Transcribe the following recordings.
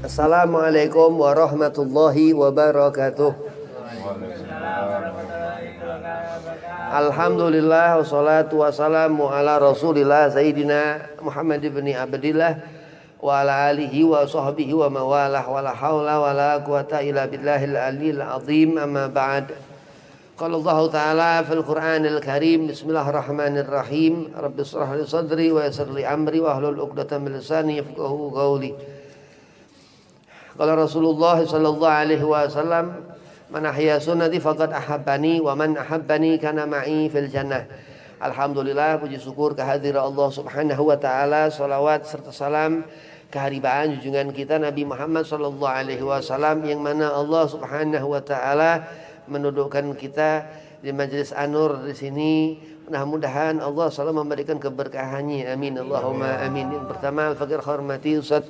Assalamualaikum warahmatullahi wabarakatuh. Alhamdulillah wassalatu wassalamu ala Rasulillah Sayyidina Muhammad ibn Abdillah wa ala alihi wa sahbihi wa mawalah wa la hawla wa la quwata illa billahil aliyil azim, amma ba'd. Qala Allah Ta'ala fil Qur'anil Karim, bismillahirrahmanirrahim, rabbi shrah li sadri wa yassir li amri wa hlul 'uqdatam min lisani yafqahu qawli. Qala Rasulullah sallallahu alaihi wasallam, man ahya sunnati faqad ahabbani wa man ahabbani kana ma'i fil jannah. Alhamdulillah, puji syukur kehadirat Allah Subhanahu wa taala, salawat serta salam keharibaan junjungan kita Nabi Muhammad sallallahu alaihi wasallam, yang mana Allah Subhanahu wa taala mendudukkan kita di majelis An-Nur di sini. Mudah-mudahan Allah selalu memberikan keberkahannya. Amin Allahumma amin. Yang pertama, al-fakir hormati Ustaz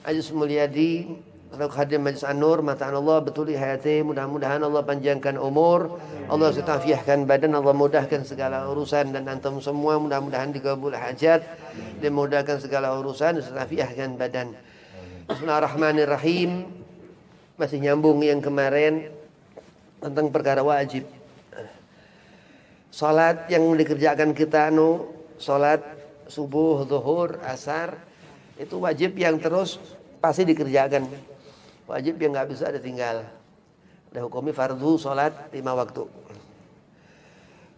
Aziz Mulyadi, hadir majlis An-Nur, mataan Allah betuli hayati. Mudah-mudahan Allah panjangkan umur, Allah setafiahkan badan, Allah mudahkan segala urusan, dan antum semua mudah-mudahan dikabul hajat, dimudahkan segala urusan, setafiahkan badan. Bismillahirrahmanirrahim. Masih nyambung yang kemarin tentang perkara wajib. Salat yang dikerjakan kita salat subuh, zuhur, asar, itu wajib yang terus pasti dikerjakan, wajib yang nggak bisa ditinggal. Ada hukumnya fardu salat 5 waktu.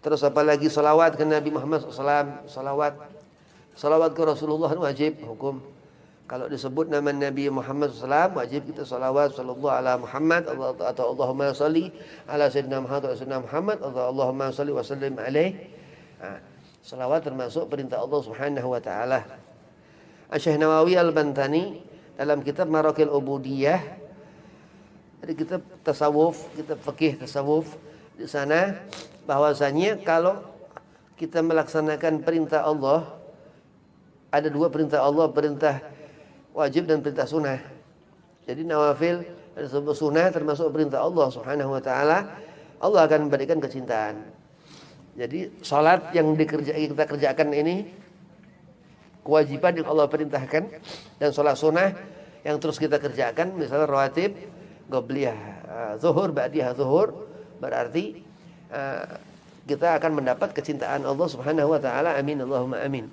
Terus apalagi salawat ke Nabi Muhammad SAW, salawat ke Rasulullah wajib hukum. Kalau disebut nama Nabi Muhammad SAW, wajib kita salawat sallallahu ala Muhammad atau Allahumma salli ala sayyidina Muhammad atau Allahumma salli wa sallim alaih. Salawat termasuk perintah Allah Subhanahu wa taala. Syekh Nawawi Al-Bantani dalam kitab Marakil Ubudiyah, dari kitab tasawuf, kitab fikih tasawuf, di sana bahwasanya kalau kita melaksanakan perintah Allah, ada 2 perintah Allah, perintah wajib dan perintah sunnah. Jadi nawafil dan sunnah termasuk perintah Allah Subhanahu wa taala, Allah akan memberikan kecintaan. Jadi salat yang kita kerjakan ini kewajiban yang Allah perintahkan, dan sholat sunnah yang terus kita kerjakan, misalnya rawatib, qobliyah, zuhur, ba'diyah zuhur, berarti kita akan mendapat kecintaan Allah Subhanahu wa taala. Amin Allahumma amin.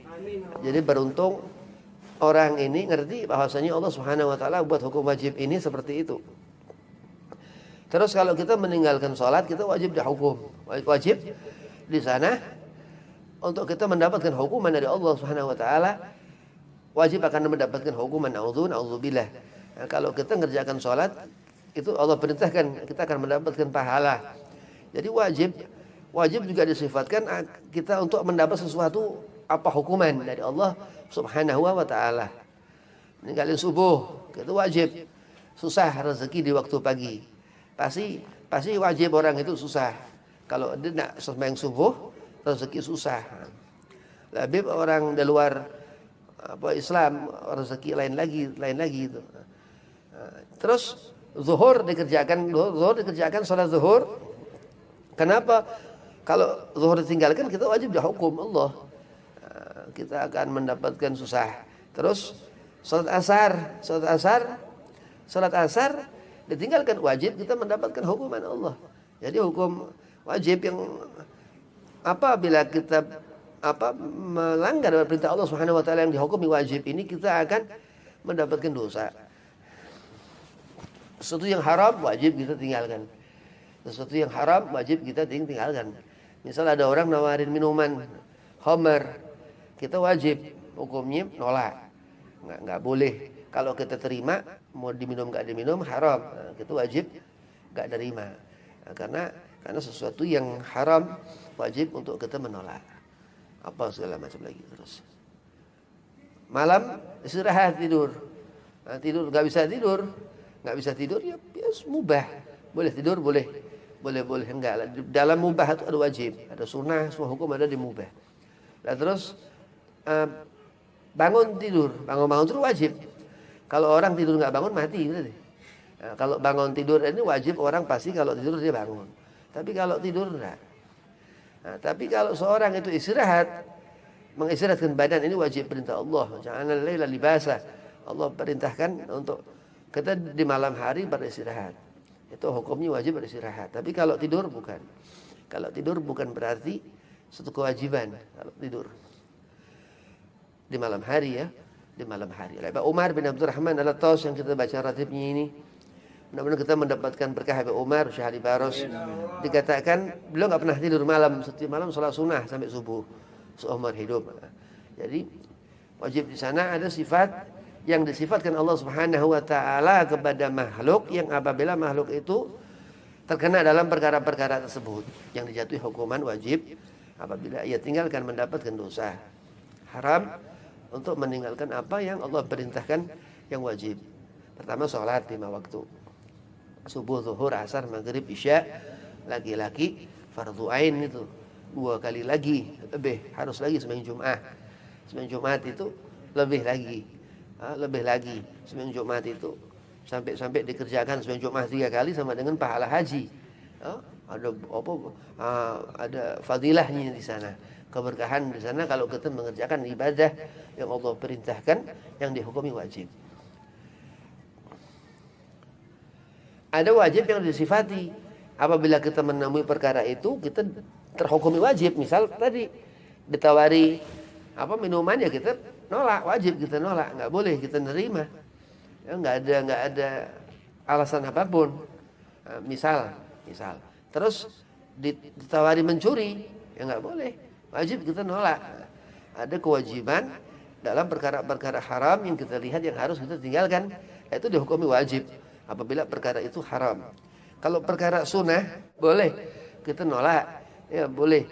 Jadi beruntung orang ini ngerti bahwasanya Allah Subhanahu wa taala buat hukum wajib ini seperti itu. Terus kalau kita meninggalkan sholat, kita wajib dihukum. Wajib di sana untuk kita mendapatkan hukuman dari Allah Subhanahu wa taala, wajib akan mendapatkan hukuman, auzubillah. Nah, kalau kita mengerjakan salat, itu Allah perintahkan kita akan mendapatkan pahala. Jadi wajib juga disifatkan kita untuk mendapat sesuatu, apa hukuman dari Allah Subhanahu wa taala. Meninggalin subuh itu wajib. Susah rezeki di waktu pagi. Pasti wajib orang itu susah. Kalau dia nak sembahyang subuh, rezeki susah. Lebih orang di luar Islam, rezeki lain lagi itu. Terus zuhur dikerjakan salat zuhur. Kenapa? Kalau zuhur ditinggalkan, kita wajib dihukum Allah. Kita akan mendapatkan susah. Terus salat asar ditinggalkan, wajib kita mendapatkan hukuman Allah. Jadi hukum wajib yang apabila kita melanggar perintah Allah Subhanahu wa taala yang dihukumi wajib ini, kita akan mendapatkan dosa. Sesuatu yang haram wajib kita tinggalkan. Sesuatu yang haram wajib kita tinggalkan. Misal ada orang nawarin minuman khamar, kita wajib hukumnya nolak. Enggak boleh. Kalau kita terima, mau diminum enggak diminum haram. Kita wajib enggak terima. Karena sesuatu yang haram wajib untuk kita menolak. Apa segala macam lagi. Terus malam istirahat, tidur nggak bisa tidur ya mubah. Boleh tidur, boleh enggak. Dalam mubah itu ada wajib, ada sunnah, semua hukum ada di mubah. Dan terus bangun tidur wajib. Kalau orang tidur nggak bangun mati gitu. Nah, kalau bangun tidur ini wajib, orang pasti kalau tidur dia bangun. Tapi kalau tidur enggak. Nah, tapi kalau seorang itu mengistirahatkan badan, ini wajib perintah Allah. Jangan laila libasa. Allah perintahkan untuk Kita di malam hari beristirahat. Itu hukumnya wajib beristirahat. Tapi kalau tidur bukan. Kalau tidur bukan berarti satu kewajiban kalau tidur. Di malam hari ya. Di malam hari. Pak Umar bin Abdurrahman Al-Taus yang kita baca ratibnya ini. Mudah-mudahan kita mendapatkan berkah Habib Umar Syahri Baros. Dikatakan beliau nggak pernah tidur malam. Setiap malam sholat sunnah sampai subuh. Seumur hidup. Jadi wajib di sana ada sifat yang disifatkan Allah Subhanahu wa taala kepada makhluk yang apabila makhluk itu terkena dalam perkara-perkara tersebut yang dijatuhi hukuman wajib apabila ia tinggalkan mendapatkan dosa. Haram untuk meninggalkan apa yang Allah perintahkan yang wajib. Pertama sholat 5 waktu. Subuh, zuhur, asar, maghrib, isya. Laki-laki fardu ain itu 2 kali lagi lebih harus lagi sembahyang Jumat. Sembahyang Jumat itu lebih lagi sembahyang Jumat itu sampai dikerjakan sembahyang Jumat 3 kali sama dengan pahala haji. Ada fadilahnya di sana, keberkahan di sana kalau kita mengerjakan ibadah yang Allah perintahkan yang dihukumi wajib. Ada wajib yang disifati apabila kita menemui perkara itu kita terhukumi wajib. Misal tadi ditawari minuman ya kita nolak, wajib kita nolak, nggak boleh kita nerima. Ya, nggak ada alasan apapun. Misal, terus ditawari mencuri, ya nggak boleh, wajib kita nolak. Ada kewajiban dalam perkara-perkara haram yang kita lihat yang harus kita tinggalkan, itu dihukumi wajib apabila perkara itu haram. Kalau perkara sunnah boleh kita nolak, ya boleh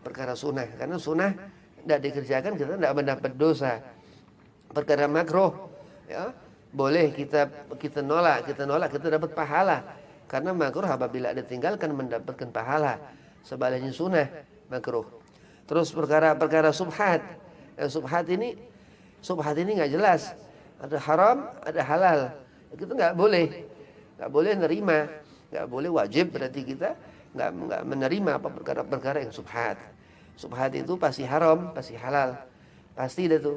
perkara sunnah karena sunnah tidak dikerjakan kita tidak mendapat dosa. Perkara makruh ya boleh kita nolak kita dapat pahala karena makruh apabila ditinggalkan mendapatkan pahala. Sebaliknya sunnah makruh. Terus perkara subhat. Subhat ini nggak jelas. Ada haram, ada halal. Kita nggak boleh nerima, nggak boleh wajib berarti kita nggak menerima apa perkara-perkara yang subhat. Subhat itu pasti haram, pasti halal, pasti itu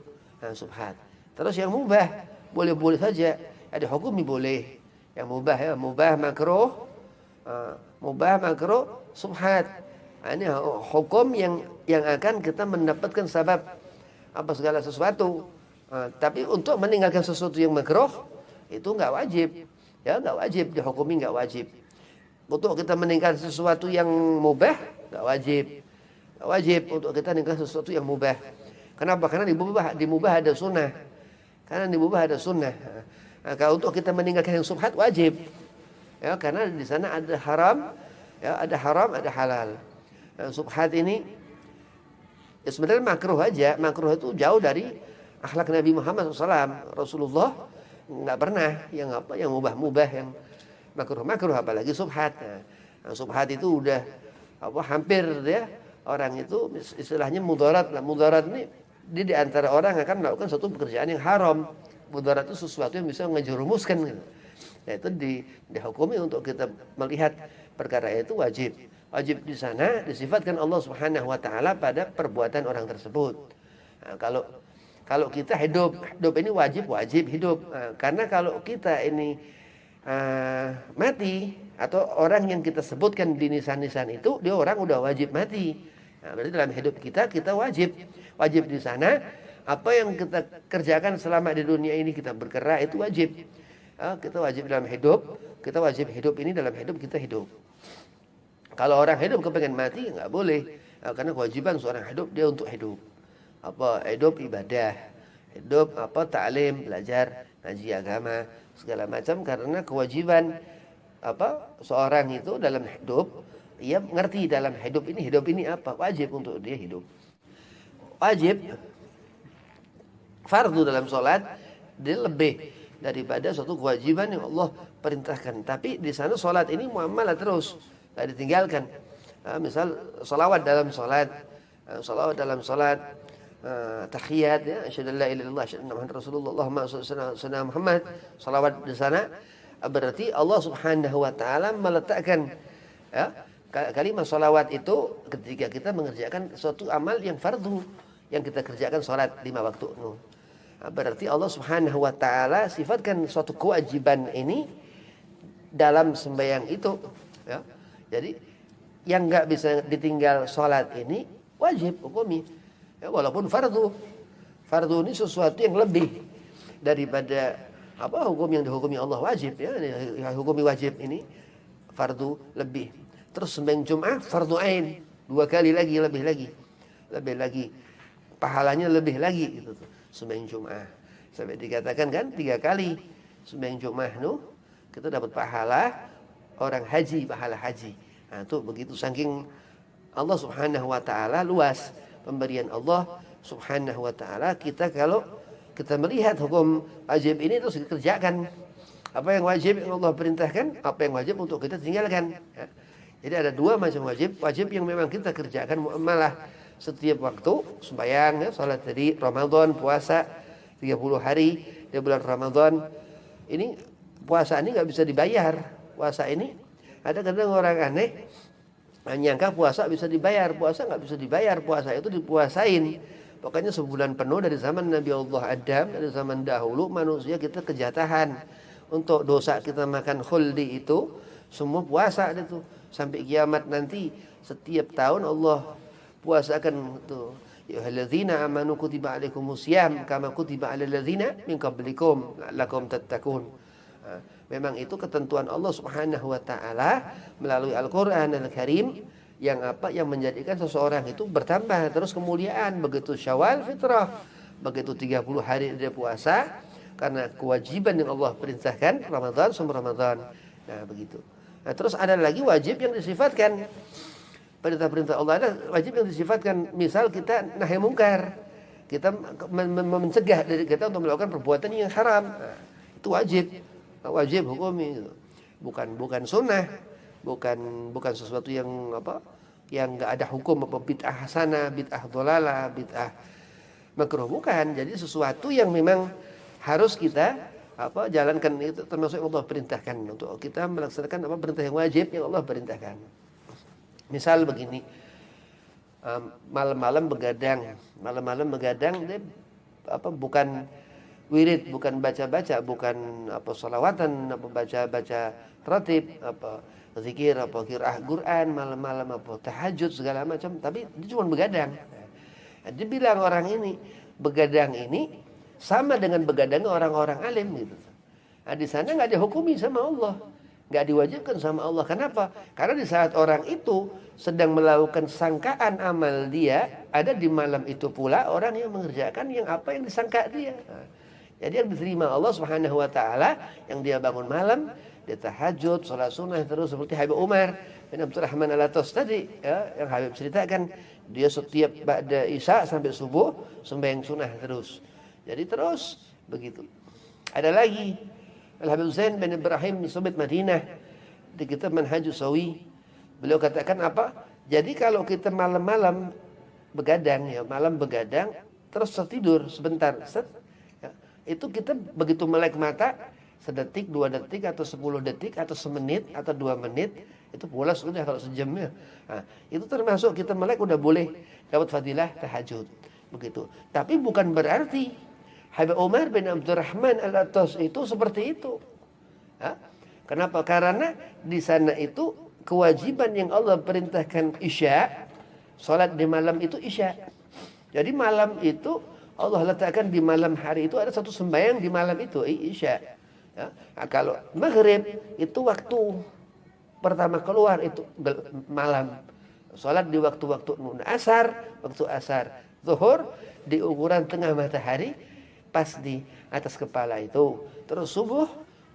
subhat. Terus yang mubah boleh-boleh saja, ada hukumnya boleh. Yang mubah makruh, subhat. Ini hukum yang akan kita mendapatkan sebab segala sesuatu. Tapi untuk meninggalkan sesuatu yang makruh itu nggak wajib, ya nggak wajib dihukumi nggak wajib. Untuk kita meninggalkan sesuatu yang mubah nggak wajib. Wajib untuk kita meninggalkan sesuatu yang mubah. Kenapa? Karena di mubah ada sunnah. Kalau untuk kita meninggalkan yang subhat wajib. Ya, karena di sana ada haram, ada halal. Subhat ini ya sebenarnya makruh aja. Makruh itu jauh dari akhlak Nabi Muhammad SAW. Rasulullah nggak pernah yang mubah, yang makruh apalagi subhat. Subhat itu udah hampir ya. Orang itu istilahnya mudarat. Mudarat ini di antara orang akan melakukan suatu pekerjaan yang haram. Mudarat itu sesuatu yang bisa menjerumuskan gitu. Nah, itu dihukumi untuk kita melihat perkara itu wajib. Wajib di sana disifatkan Allah Subhanahu wa taala pada perbuatan orang tersebut. Nah, kalau kita hidup ini wajib hidup. Karena kalau kita ini mati atau orang yang kita sebutkan di nisan-nisan itu dia orang udah wajib mati. Nah, berarti dalam hidup kita wajib di sana apa yang kita kerjakan selama di dunia ini kita bergerak itu wajib. Kita wajib dalam hidup, kita wajib hidup ini dalam hidup kita hidup. Kalau orang hidup kepengen mati nggak boleh, karena kewajiban seorang hidup dia untuk hidup. Hidup ibadah, hidup ta'lim, belajar, ngaji agama, segala macam karena kewajiban seorang itu dalam hidup. Ia mengerti dalam hidup ini apa? Wajib untuk dia hidup. Wajib fardu dalam sholat dia lebih daripada suatu kewajiban yang Allah perintahkan. Tapi di sana sholat ini muamalah terus, tidak ditinggalkan. Misal salawat dalam sholat, tahiyat ya, asyhadu an la ilaha illallah, asyhadu anna muhammadar rasulullah, Allahumma shalli ala Muhammad. Salawat di sana berarti Allah Subhanahu wa taala meletakkan kalimat salawat itu ketika kita mengerjakan suatu amal yang fardu yang kita kerjakan sholat 5 waktu. Berarti Allah Subhanahu wa taala sifatkan suatu kewajiban ini dalam sembahyang itu, ya. Jadi yang nggak bisa ditinggal sholat ini wajib hukumi, ya, walaupun fardu. Fardu ini sesuatu yang lebih daripada hukum yang dihukumi Allah wajib, ya. Hukumi wajib ini fardu lebih. Terus sembahyang Jumat fardu ain, 2 kali lagi, lebih lagi pahalanya lebih lagi gitu tuh. Sembahyang Jumat sampai dikatakan kan 3 kali sembahyang Jumat kita dapat pahala orang haji, pahala haji. Nah, itu begitu saking Allah Subhanahu wa taala luas pemberian Allah Subhanahu wa taala. Kita kalau kita melihat hukum wajib ini terus dikerjakan. Apa yang wajib yang Allah perintahkan, apa yang wajib untuk kita tinggalkan, ya. Jadi ada 2 macam wajib. Wajib yang memang kita kerjakan muamalah setiap waktu, sembahyang, ya, salat tadi, Ramadan, puasa 30 hari di bulan Ramadan. Ini puasa ini nggak bisa dibayar. Puasa ini ada kadang orang aneh menyangka puasa bisa dibayar. Puasa nggak bisa dibayar. Puasa itu dipuasain. Pokoknya sebulan penuh dari zaman Nabi Allah Adam, dari zaman dahulu manusia kita kejatahan. Untuk dosa kita makan khuldi itu semua puasa itu sampai kiamat nanti. Setiap tahun Allah puasakan itu. Ya alladzina amanu kutiba alaikumusiyam kama kutiba alal ladzina min qablikum la'allakum tattaqun. Memang itu ketentuan Allah Subhanahu wa taala melalui Al-Qur'an Al-Karim yang yang menjadikan seseorang itu bertambah terus kemuliaan. Begitu Syawal fitrah, begitu 30 hari dia puasa karena kewajiban yang Allah perintahkan, Ramadan sama Ramadan. Nah, begitu. Nah, terus ada lagi wajib yang disifatkan. Perintah-perintah Allah ada wajib yang disifatkan. Misal kita nahi mungkar, kita mencegah dari kita untuk melakukan perbuatan yang haram. Nah, itu wajib hukumi. Bukan sunnah, bukan sesuatu yang yang nggak ada hukum, bid'ah hasanah, bid'ah dhalalah, bid'ah makruh, bukan. Jadi sesuatu yang memang harus kita jalankan, itu termasuk yang Allah perintahkan untuk kita melaksanakan perintah yang wajib yang Allah perintahkan. Misal begini, malam-malam begadang dia bukan wirid, bukan baca-baca, bukan sholawatan, baca-baca ratib, zikir, qiraah Quran, malam-malam tahajud segala macam, tapi dia cuma begadang. Nah, dia bilang orang ini begadang ini sama dengan begadangnya orang-orang alim gitu. Nah, di sana nggak dihukumi sama Allah, nggak diwajibkan sama Allah. Kenapa? Karena di saat orang itu sedang melakukan sangkaan amal dia, ada di malam itu pula orang yang mengerjakan yang disangka dia. Nah, jadi yang diterima Allah Subhanahu wa taala yang dia bangun malam, dia tahajud, salat sunnah terus seperti Habib Umar bin Abdurrahman Al-Atas tadi, ya, yang Habib ceritakan, dia setiap ba'da Isya sampai subuh sembahyang sunnah terus. Jadi terus begitu. Ada lagi Al-Habib Zain bin Ibrahim Subit Madinah di kitab Manhajus Sawi. Beliau katakan jadi kalau kita malam-malam begadang, ya, terus tertidur sebentar, ya, itu kita begitu melek mata sedetik, 2 detik atau 10 detik atau semenit atau 2 menit itu pulas sudah kalau sejamnya. Nah, itu termasuk kita melek udah boleh dapat fadilah tahajud begitu. Tapi bukan berarti Habib Umar bin Abdurrahman Al-Atas itu seperti itu. Kenapa? Karena di sana itu kewajiban yang Allah perintahkan Isya, salat di malam itu Isya. Jadi malam itu Allah letakkan di malam hari itu ada satu sembahyang di malam itu Isya. Ya. Nah, kalau maghrib itu waktu pertama keluar itu malam. Salat di waktu-waktu waktu asar, zuhur di ukuran tengah matahari pas di atas kepala itu. Terus subuh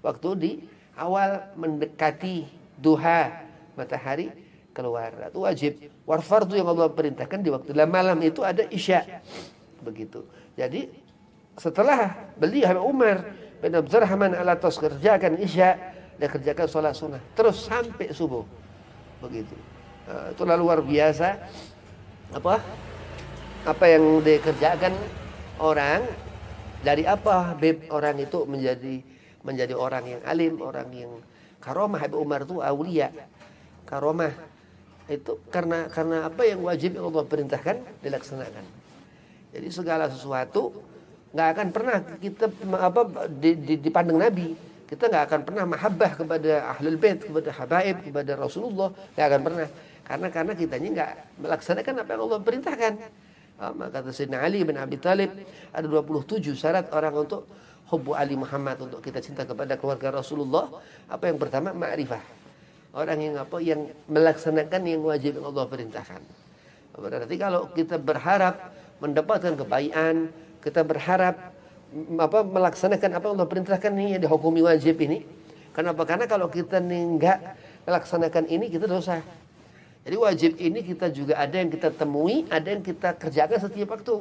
waktu di awal mendekati duha matahari keluar. Itu wajib. Warfardu yang Allah perintahkan di waktu malam itu ada Isya. Begitu. Jadi setelah beliau Habib Umar bin Abdurrahman Al-Atas kerjakan Isya, dia kerjakan sholat sunnah terus sampai subuh. Begitu. Nah, itulah luar biasa apa yang dikerjakan orang. Dari orang itu menjadi orang yang alim, orang yang karomah. Habib Umar itu aulia. Karomah itu karena apa yang wajib yang Allah perintahkan dilaksanakan. Jadi segala sesuatu nggak akan pernah kita dipandang Nabi. Kita nggak akan pernah mahabbah kepada ahlul bait, kepada habaib, kepada Rasulullah, nggak akan pernah. Karena kitanya nggak melaksanakan apa yang Allah perintahkan. Maka kata Sayyidina Ali bin Abi Thalib, ada 27 syarat orang untuk hubbu Ali Muhammad, untuk kita cinta kepada keluarga Rasulullah. Apa yang pertama? Ma'rifah. Orang yang yang melaksanakan yang wajib yang Allah perintahkan. Berarti kalau kita berharap mendapatkan kebaikan, kita berharap melaksanakan apa yang Allah perintahkan ini, yang dihukumi wajib ini. Kenapa? Karena kalau kita nggak melaksanakan ini, kita dosa. Jadi wajib ini kita juga ada yang kita temui, ada yang kita kerjakan setiap waktu.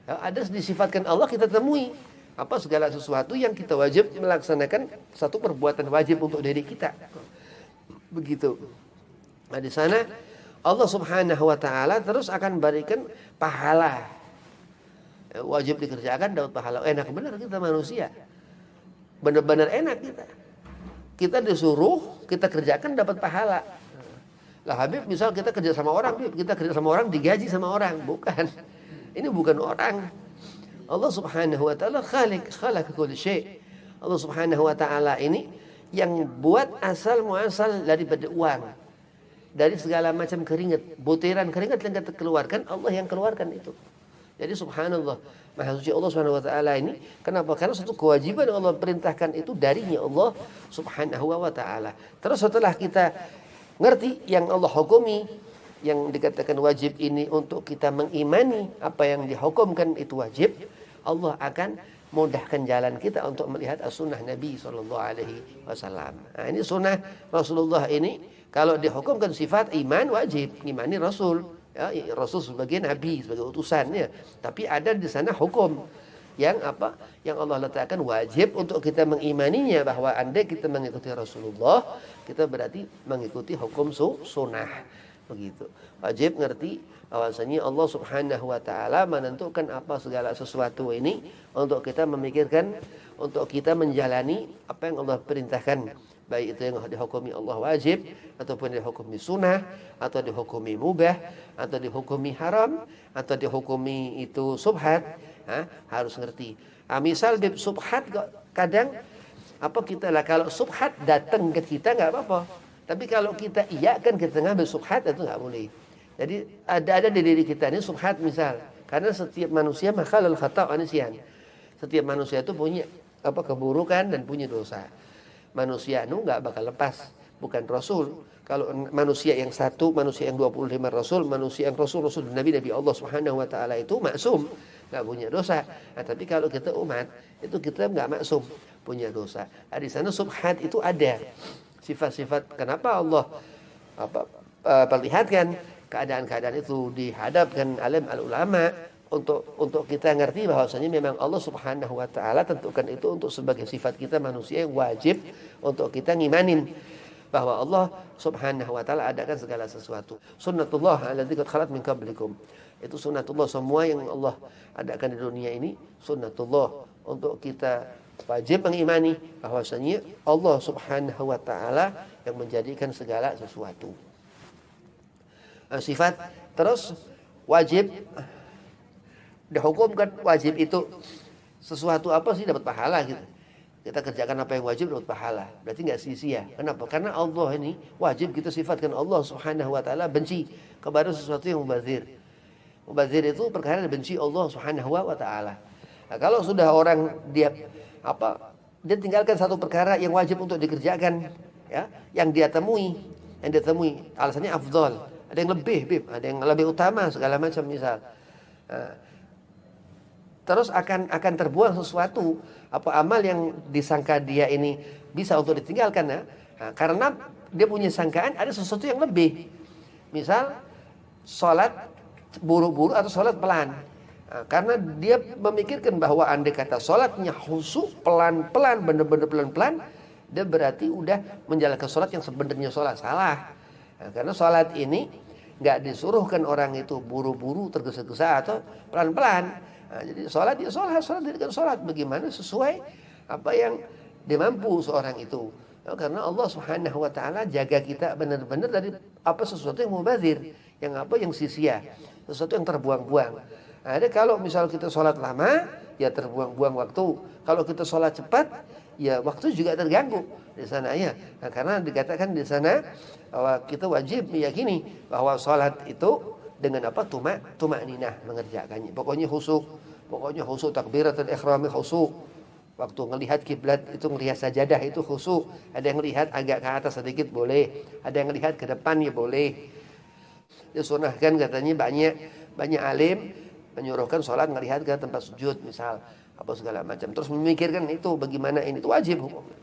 Ya, ada disifatkan Allah kita temui. Apa segala sesuatu yang kita wajib melaksanakan, satu perbuatan wajib untuk diri kita. Begitu. Nah di sana Allah Subhanahu wa taala terus akan berikan pahala. Ya, wajib dikerjakan dapat pahala. Enak benar kita manusia. Benar-benar enak kita. Kita disuruh, kita kerjakan dapat pahala. Lah Habib, misal kita kerja sama orang, Habib, kita kerja sama orang digaji sama orang, bukan. Ini bukan orang. Allah Subhanahu wa taala khalaqa kulli syai'. Allah Subhanahu wa taala ini yang buat asal muasal daripada uang. Dari segala macam keringat, butiran keringat yang kita keluarkan, Allah yang keluarkan itu. Jadi subhanallah, Maha suci Allah Subhanahu wa taala ini. Kenapa? Karena satu kewajiban yang Allah perintahkan itu darinya Allah Subhanahu wa taala. Terus setelah kita ngerti yang Allah hukumi, yang dikatakan wajib ini untuk kita mengimani apa yang dihukumkan itu wajib, Allah akan mudahkan jalan kita untuk melihat as-sunnah Nabi SAW. Nah ini sunnah Rasulullah ini, kalau dihukumkan sifat iman wajib, imani Rasul. Ya, Rasul sebagai Nabi, sebagai utusannya. Tapi ada di sana hukum yang yang Allah letakkan wajib untuk kita mengimaninya, bahwa andai kita mengikuti Rasulullah, kita berarti mengikuti hukum sunnah. Begitu. Wajib ngerti bahwasanya Allah Subhanahu wa taala menentukan apa segala sesuatu ini untuk kita memikirkan, untuk kita menjalani apa yang Allah perintahkan. Baik itu yang dihukumi Allah wajib, ataupun dihukumi sunnah, atau dihukumi mubah, atau dihukumi haram, atau dihukumi itu subhat. Harus ngerti. Misal subhat kadang kita lah, kalau subhat datang ke kita nggak apa-apa, tapi kalau kita iyakan kita ngambil subhat itu nggak boleh. Jadi ada di diri kita ini subhat misal, karena setiap manusia makhlul khata' wa nisyan. Setiap manusia itu punya keburukan dan punya dosa. Manusia itu nggak bakal lepas, bukan Rasul. Kalau manusia yang satu, manusia yang 25 Rasul, manusia yang Rasul Nabi Allah Subhanahu wa taala itu maksum, nggak punya dosa. Nah, tapi kalau kita umat itu kita nggak maksum, punya dosa. Nah, di sana subhat itu ada sifat-sifat. Kenapa Allah perlihatkan keadaan-keadaan itu, dihadapkan alim al-ulama untuk kita ngerti bahwasanya memang Allah Subhanahu wa taala tentukan itu untuk sebagai sifat kita manusia yang wajib untuk kita ngimanin bahwa Allah Subhanahu wa taala adakan segala sesuatu. Sunnatullah allati qad khalat min qablikum. Itu sunnatullah, semua yang Allah adakan di dunia ini sunnatullah, untuk kita wajib mengimani bahwasanya Allah Subhanahu wa taala yang menjadikan segala sesuatu. Sifat terus wajib dihukumkan, wajib itu sesuatu apa sih dapat pahala gitu. Kita kerjakan apa yang wajib dapat pahala. Berarti enggak sia-sia. Kenapa? Karena Allah ini wajib kita sifatkan Allah Subhanahu wa taala benci kepada sesuatu yang mubazir. Mubazir itu perkara dibenci Allah Subhanahu wa taala. Nah, kalau sudah orang dia tinggalkan satu perkara yang wajib untuk dikerjakan, ya, yang dia temui, alasannya afdal, ada yang lebih, ada yang lebih utama segala macam misal. Terus akan terbuang sesuatu amal yang disangka dia ini bisa untuk ditinggalkan, ya. Nah, karena dia punya sangkaan ada sesuatu yang lebih. Misal sholat buru-buru atau sholat pelan. Nah, karena dia memikirkan bahwa andai kata sholatnya khusyuk pelan-pelan, benar-benar pelan-pelan, dia berarti udah menjalankan sholat yang sebenarnya sholat salah. Nah, karena sholat ini nggak disuruhkan orang itu buru-buru, tergesa-gesa atau pelan-pelan. Nah, jadi sholat tidak sholat bagaimana sesuai apa yang dimampu seorang itu. Ya, karena Allah Subhanahu wa taala jaga kita benar-benar dari sesuatu yang mubazir, yang sia-sia, sesuatu yang terbuang-buang. Nah, jadi kalau misal kita sholat lama, ya terbuang-buang waktu. Kalau kita sholat cepat, ya waktu juga terganggu di sana ya. Nah, karena dikatakan di sana bahwa kita wajib meyakini bahwa sholat itu dengan apa? Tumak ninah mengerjakannya. Pokoknya khusyuk takbiratul ihram khusyuk. Waktu ngelihat kiblat itu ngelihat sajadah itu khusyuk. Ada yang lihat agak ke atas sedikit boleh, ada yang lihat ke depan ya boleh. Disunahkan katanya banyak alim menyuruhkan sholat ngelihat ke tempat sujud misal apa segala macam. Terus memikirkan itu bagaimana ini itu wajib hukumnya.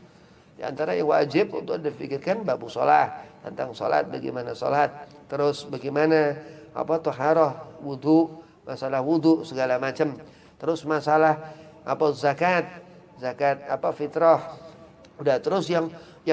Di antara yang wajib untuk dipikirkan babu sholat, tentang sholat bagaimana sholat, terus bagaimana apa taharah wudu, masalah wudu segala macam. Terus masalah apa zakat apa fitrah. Udah terus yang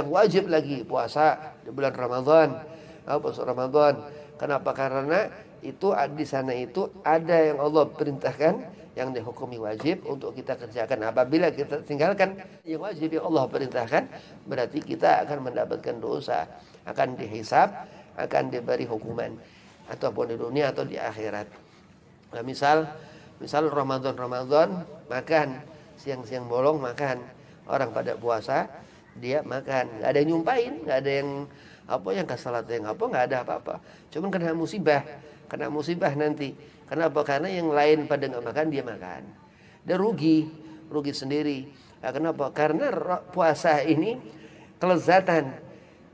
wajib lagi puasa di bulan Ramadan. Puasa Ramadan. Kenapa? Karena itu di sana itu ada yang Allah perintahkan yang dihukumi wajib untuk kita kerjakan. Apabila kita tinggalkan yang wajib yang Allah perintahkan, berarti kita akan mendapatkan dosa, akan dihisab, akan diberi hukuman ataupun di dunia atau di akhirat. Nah, misal Ramadan makan siang-siang bolong makan, orang pada puasa dia makan, nggak ada yang nyumpain, nggak ada yang yang kesalat yang nggak ada apa-apa. Cuman kena musibah nanti. Kenapa? Karena yang lain pada nggak makan dia makan. Dia rugi sendiri. Nah, kenapa? Karena puasa ini kelezatan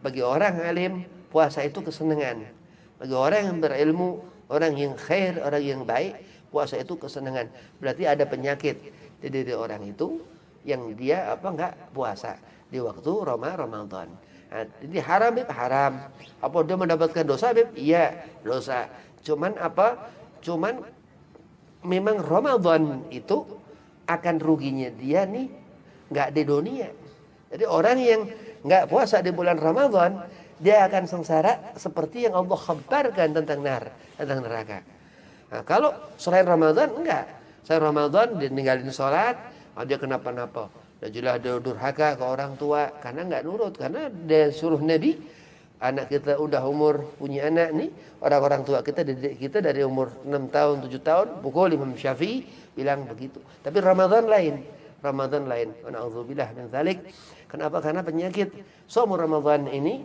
bagi orang alim. Puasa itu kesenangan bagi orang yang berilmu, orang yang khair, orang yang baik. Puasa itu kesenangan. Berarti ada penyakit di diri orang itu yang dia nggak puasa di waktu Ramadan. Nah, jadi haram. Apa dia mendapatkan dosa, Beb? Iya, dosa. Cuman memang Ramadan itu akan ruginya dia nih nggak di dunia. Jadi orang yang nggak puasa di bulan Ramadan, dia akan sengsara seperti yang Allah khabarkan tentang neraka. Nah, kalau selain Ramadan enggak. Selain Ramadan dia ninggalin sholat, dia kenapa-napa. Dan jelas dia durhaka ke orang tua karena enggak nurut, karena dia suruh Nabi, anak kita udah umur punya anak nih, orang-orang tua kita didik kita dari umur 6 tahun 7 tahun, pukul Imam Syafi'i bilang begitu. Tapi Ramadan lain. Wa na'udzubillah min dzalik. Kenapa? Karena penyakit shaum Ramadan ini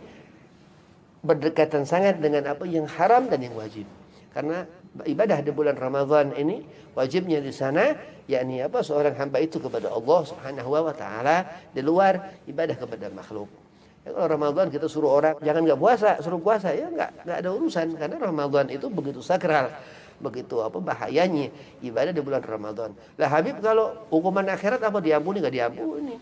berdekatan sangat dengan apa yang haram dan yang wajib. Karena ibadah di bulan Ramadan ini wajibnya di sana yakni seorang hamba itu kepada Allah Subhanahu wa taala, di luar ibadah kepada makhluk. Ya, kalau Ramadan kita suruh orang jangan enggak puasa, suruh puasa ya enggak ada urusan, karena Ramadan itu begitu sakral, begitu bahayanya ibadah di bulan Ramadan. Lah Habib, kalau hukuman akhirat apa diampuni enggak diampuni?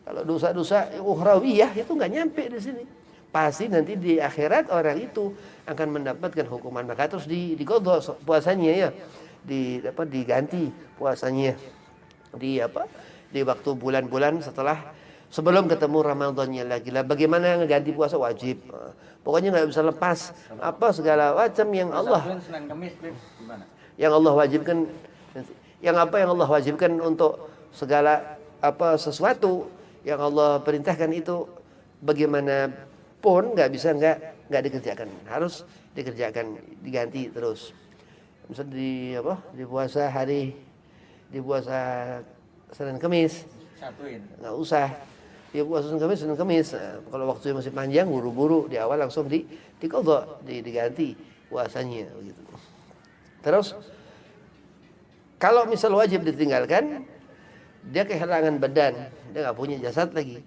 Kalau dosa-dosa ukhrawiyah itu enggak nyampe di sini. Pasti nanti di akhirat orang itu akan mendapatkan hukuman, maka terus diqadha puasanya ya, diganti puasanya di waktu bulan-bulan sebelum ketemu Ramadannya lagi. Lah bagaimana ngeganti puasa? Wajib. Pokoknya nggak bisa lepas segala macam yang Allah wajibkan, yang Allah wajibkan untuk segala sesuatu yang Allah perintahkan itu bagaimana pun nggak bisa nggak dikerjakan, harus dikerjakan, diganti terus. Misal di puasa Senin Kamis nggak usah, dia puasa Senin Kamis. Nah, kalau waktunya masih panjang, buru-buru di awal langsung diqadha, diganti puasanya begitu. Terus kalau misal wajib ditinggalkan, dia kehilangan badan, dia nggak punya jasad lagi,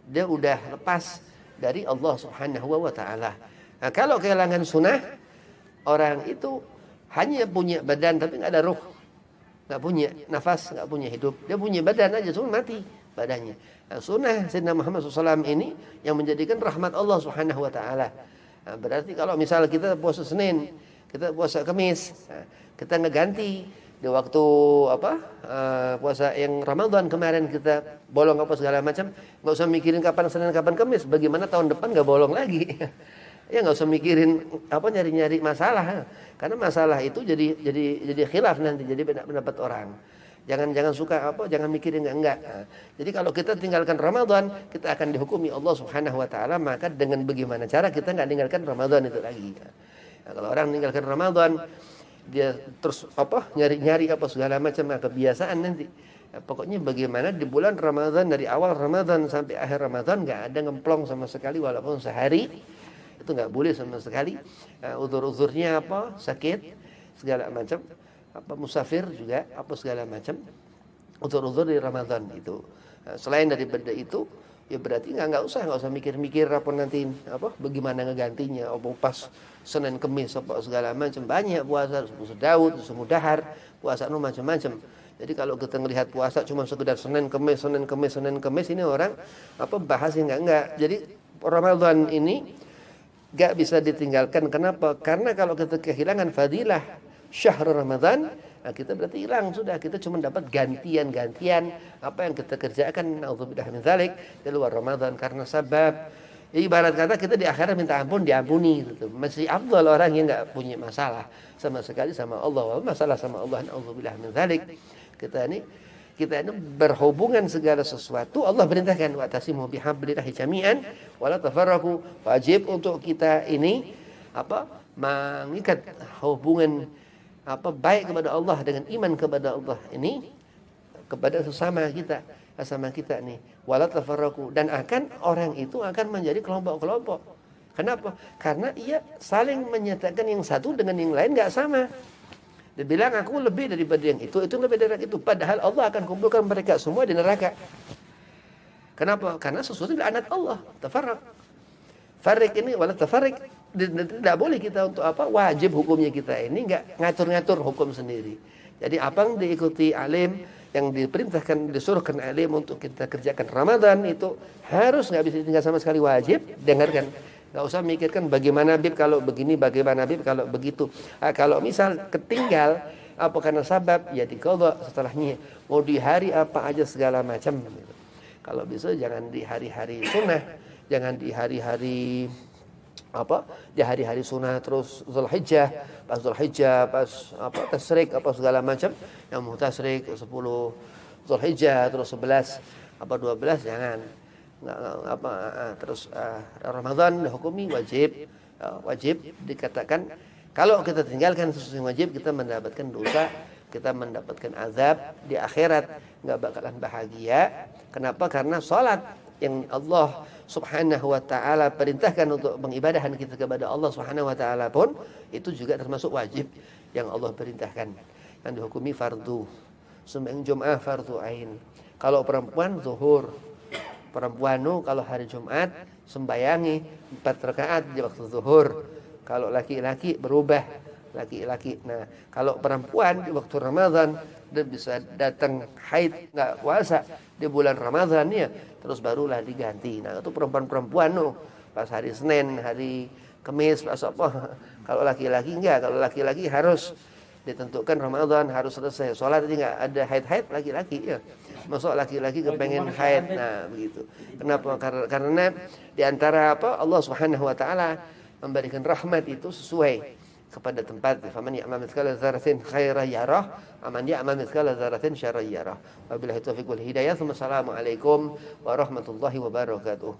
dia udah lepas dari Allah Subhanahu wa taala. Nah, kalau kehilangan sunnah, orang itu hanya punya badan tapi enggak ada ruh. Enggak punya nafas, enggak punya hidup. Dia punya badan aja, cuma mati badannya. Nah, sunnah Sayyidina Muhammad SAW ini yang menjadikan rahmat Allah Subhanahu wa taala. Nah, berarti kalau misal kita puasa Senin, kita puasa Kamis, kita ngeganti di waktu puasa yang Ramadan kemarin kita bolong segala macam, nggak usah mikirin kapan Senin kapan Kamis, bagaimana tahun depan nggak bolong lagi. Ya nggak usah mikirin nyari-nyari masalah, karena masalah itu jadi khilaf nanti, jadi beda pendapat orang. Jangan suka jangan mikirin enggak. Nah, jadi kalau kita tinggalkan Ramadan, kita akan dihukumi Allah Subhanahu wa taala, maka dengan bagaimana cara kita nggak tinggalkan Ramadan itu lagi. Nah, kalau orang meninggalkan Ramadan dia terus nyari-nyari segala macam kebiasaan nanti. Ya, pokoknya bagaimana di bulan Ramadan, dari awal Ramadan sampai akhir Ramadan nggak ada ngemplong sama sekali walaupun sehari, itu nggak boleh sama sekali. Uzur-uzurnya sakit segala macam, musafir juga segala macam, uzur-uzur di Ramadan itu. Selain daripada itu, ya berarti nggak usah mikir-mikir nanti bagaimana ngegantinya, pas Senin Kemis segala macam. Banyak puasa, puasa Daud, Semudahar, puasa macam-macam. Jadi kalau kita ngelihat puasa cuma sekedar Senin Kemis, ini orang bahasnya enggak. Jadi Ramadan ini nggak bisa ditinggalkan. Kenapa? Karena kalau kita kehilangan fadilah syahr Ramadan, kita berarti hilang sudah. Kita cuma dapat gantian-gantian apa yang kita kerjakan, naudzubillah min dzalik, di luar Ramadan karena sebab. Ibarat kata kita di akhirat minta ampun, diampuni gitu. Masih afdal orang yang enggak punya masalah sama sekali sama Allah. Masalah sama Allah, naudzubillah min dzalik. Kita ini berhubungan segala sesuatu. Allah perintahkan wa'tasimu bihablillahi jami'an wala tafarraqu. Wajib untuk kita ini mengikat hubungan baik kepada Allah dengan iman kepada Allah ini kepada sesama kita nih, wala tafarraqu, dan orang itu akan menjadi kelompok-kelompok. Kenapa? Karena ia saling menyatakan yang satu dengan yang lain enggak sama. Dia bilang aku lebih daripada yang itu lebih dari itu, padahal Allah akan kumpulkan mereka semua di neraka. Kenapa? Karena sesuatu laknat Allah. Tafarraq. Farik ini wala tafarriq. Tidak boleh kita untuk wajib hukumnya kita ini enggak ngatur-ngatur hukum sendiri. Jadi apa yang diikuti alim, yang diperintahkan, disuruhkan alim untuk kita kerjakan Ramadan itu harus, enggak bisa ditinggal sama sekali, wajib dengarkan. Enggak usah mikirkan bagaimana Bib kalau begini, bagaimana Bib kalau begitu. Kalau misal ketinggal karena sabab, ya diqadha setelahnya. Mau di hari apa aja segala macam. Kalau bisa jangan di hari-hari sunnah, jangan di hari-hari di hari-hari sunnah terus Zulhijjah, pas tasrik segala macam, yang mau tasrik 10 Zulhijjah terus 11 12 jangan. Terus Ramadan dihukumi wajib dikatakan kalau kita tinggalkan sesuatu yang wajib, kita mendapatkan dosa, kita mendapatkan azab di akhirat, enggak bakalan bahagia. Kenapa? Karena salat yang Allah Subhanahu wa taala perintahkan untuk pengibadahan kita kepada Allah Subhanahu wa taala pun itu juga termasuk wajib yang Allah perintahkan, yang dihukumi fardu. Sembahyang Jumat fardu ain. Kalau perempuan zuhur, perempuan kalau hari Jumat sembayangi 4 rakaat di waktu zuhur. Kalau laki-laki berubah, laki-laki. Nah, kalau perempuan di waktu Ramadan dia bisa datang haid enggak puasa di bulan Ramadan ya, terus barulah diganti. Nah, itu perempuan pas hari Senin, hari Kamis, pas Kalau laki-laki enggak, kalau laki-laki harus ditentukan Ramadan harus selesai. Salat jadi enggak ada haid-haid laki-laki ya. Masuk laki-laki kepengen haid. Nah, begitu. Kenapa? Karena di antara Allah Subhanahu wa taala memberikan rahmat itu sesuai kepada tempat. Faman ya'mal mithqala dzarratin khairan yarah, aman ya'mal mithqala dzarratin syarran yarah. Wabillahi taufiq wal hidayah. Wassalamualaikum warahmatullahi wabarakatuh.